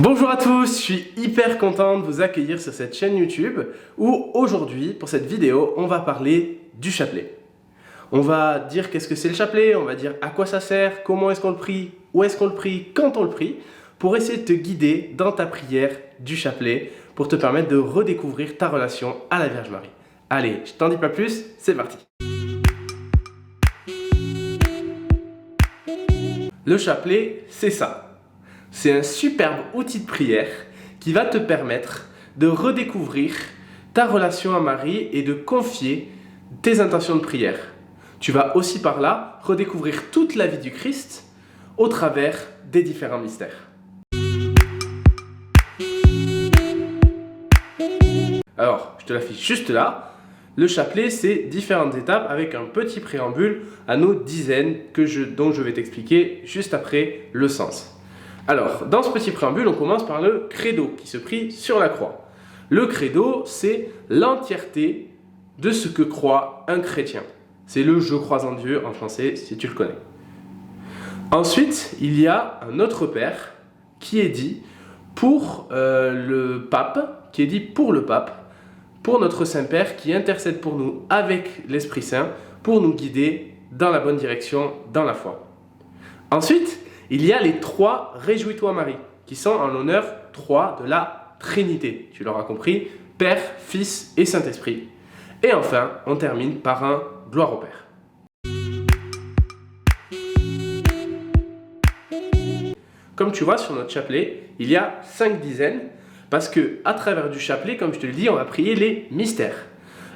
Bonjour à tous, je suis hyper content de vous accueillir sur cette chaîne YouTube où aujourd'hui, pour cette vidéo, on va parler du chapelet. On va dire qu'est-ce que c'est le chapelet, on va dire à quoi ça sert, comment est-ce qu'on le prie, où est-ce qu'on le prie, quand on le prie, pour essayer de te guider dans ta prière du chapelet, pour te permettre de redécouvrir ta relation à la Vierge Marie. Allez, je t'en dis pas plus, c'est parti. Le chapelet, c'est ça. C'est un superbe outil de prière qui va te permettre de redécouvrir ta relation à Marie et de confier tes intentions de prière. Tu vas aussi par là redécouvrir toute la vie du Christ au travers des différents mystères. Alors, je te l'affiche juste là. Le chapelet, c'est différentes étapes avec un petit préambule à nos dizaines dont je vais t'expliquer juste après le sens. Alors, dans ce petit préambule, on commence par le credo qui se prie sur la croix. Le credo, c'est l'entièreté de ce que croit un chrétien. C'est le « je crois en Dieu » en français, si tu le connais. Ensuite, il y a un autre Père qui est dit pour le pape, pour notre Saint-Père qui intercède pour nous avec l'Esprit Saint pour nous guider dans la bonne direction, dans la foi. Ensuite, il y a les trois Réjouis-toi Marie, qui sont en l'honneur trois de la Trinité. Tu l'auras compris, Père, Fils et Saint-Esprit. Et enfin, on termine par un Gloire au Père. Comme tu vois sur notre chapelet, il y a 5 dizaines, parce que à travers du chapelet, comme je te le dis, on va prier les mystères.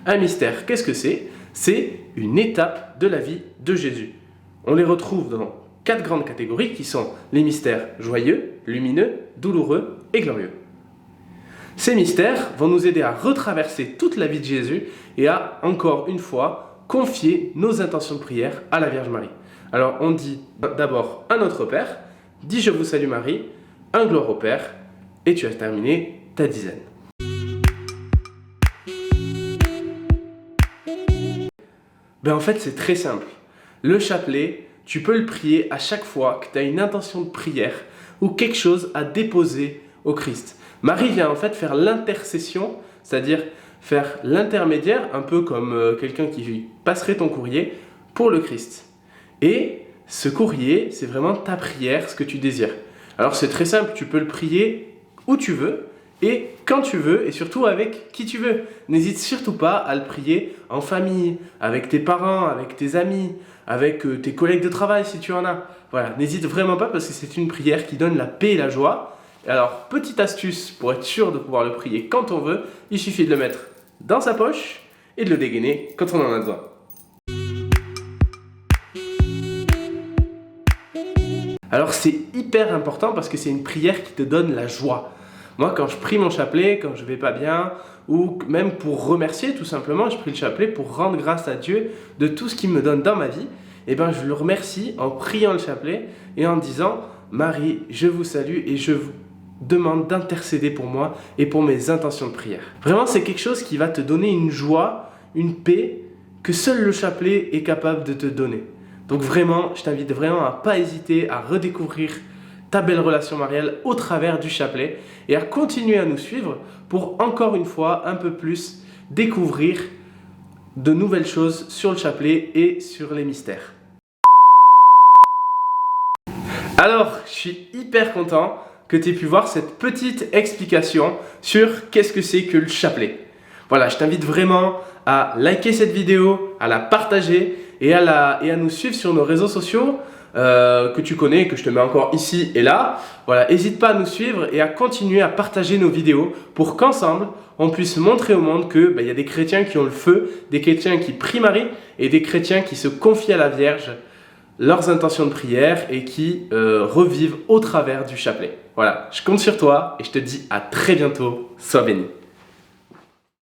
Un mystère, qu'est-ce que c'est? C'est une étape de la vie de Jésus. On les retrouve dans 4 grandes catégories qui sont les mystères joyeux, lumineux, douloureux et glorieux. Ces mystères vont nous aider à retraverser toute la vie de Jésus et à, encore une fois, confier nos intentions de prière à la Vierge Marie. Alors on dit d'abord un Notre Père, dis je vous salue Marie, un Gloire au Père et tu as terminé ta dizaine. En fait c'est très simple. Le chapelet, tu peux le prier à chaque fois que tu as une intention de prière ou quelque chose à déposer au Christ. Marie vient en fait faire l'intercession, c'est-à-dire faire l'intermédiaire, un peu comme quelqu'un qui passerait ton courrier pour le Christ. Et ce courrier, c'est vraiment ta prière, ce que tu désires. Alors c'est très simple, tu peux le prier où tu veux et quand tu veux et surtout avec qui tu veux. N'hésite surtout pas à le prier en famille, avec tes parents, avec tes amis, avec tes collègues de travail si tu en as. Voilà, n'hésite vraiment pas parce que c'est une prière qui donne la paix et la joie. Alors, petite astuce pour être sûr de pouvoir le prier quand on veut, il suffit de le mettre dans sa poche et de le dégainer quand on en a besoin. Alors, c'est hyper important parce que c'est une prière qui te donne la joie. Moi, quand je prie mon chapelet, quand je vais pas bien, ou même pour remercier tout simplement, je prie le chapelet pour rendre grâce à Dieu de tout ce qu'il me donne dans ma vie, et je le remercie en priant le chapelet et en disant « Marie, je vous salue et je vous demande d'intercéder pour moi et pour mes intentions de prière. » Vraiment, c'est quelque chose qui va te donner une joie, une paix que seul le chapelet est capable de te donner. Donc vraiment, je t'invite vraiment à ne pas hésiter à redécouvrir ta belle relation mariale au travers du chapelet et à continuer à nous suivre pour encore une fois un peu plus découvrir de nouvelles choses sur le chapelet et sur les mystères. Alors, je suis hyper content que tu aies pu voir cette petite explication sur qu'est-ce que c'est que le chapelet. Voilà, je t'invite vraiment à liker cette vidéo, à la partager et à nous suivre sur nos réseaux sociaux que tu connais, que je te mets encore ici et là. Voilà, n'hésite pas à nous suivre et à continuer à partager nos vidéos pour qu'ensemble, on puisse montrer au monde que y a des chrétiens qui ont le feu, des chrétiens qui prient Marie et des chrétiens qui se confient à la Vierge leurs intentions de prière et qui revivent au travers du chapelet. Voilà, je compte sur toi et je te dis à très bientôt. Sois béni.